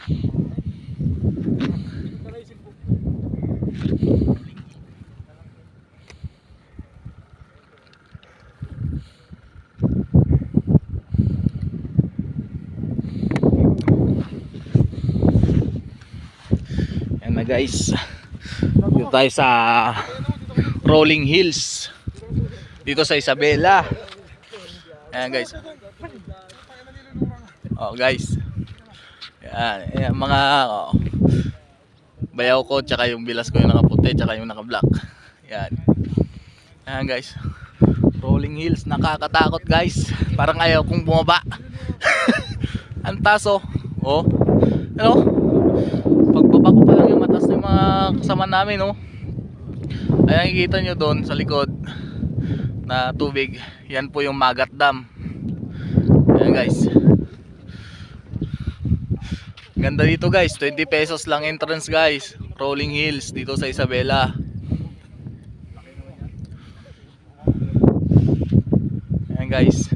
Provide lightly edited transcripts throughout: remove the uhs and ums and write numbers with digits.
Yan na guys, dito tayo sa Rolling Hills dito sa Isabela. Ayan guys. Oh guys, yan mga bayaw ko, tsaka yung bilas ko yung nakaputi, tsaka yung naka-black. Yan. Ayan guys, Rolling Hills, nakakatakot guys, parang ayaw kong bumaba. Ang taso, oh, ano, pagbaba ko pa lang yung matas ng mga kasama namin, oh. Ayan, nakikita nyo doon sa likod na tubig, yan po yung Magat Dam. Ayan guys, ganda dito guys, 20 pesos lang entrance guys. Rolling Hills dito sa Isabela. Ayan guys,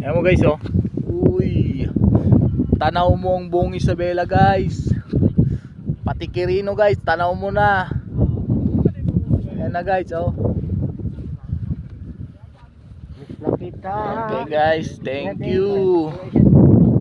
ayan mo guys, oh. Uy, tanaw mo ang buong Isabela guys, pati Quirino guys, tanaw mo na. Ayan na guys, oh. Okay guys, thank you.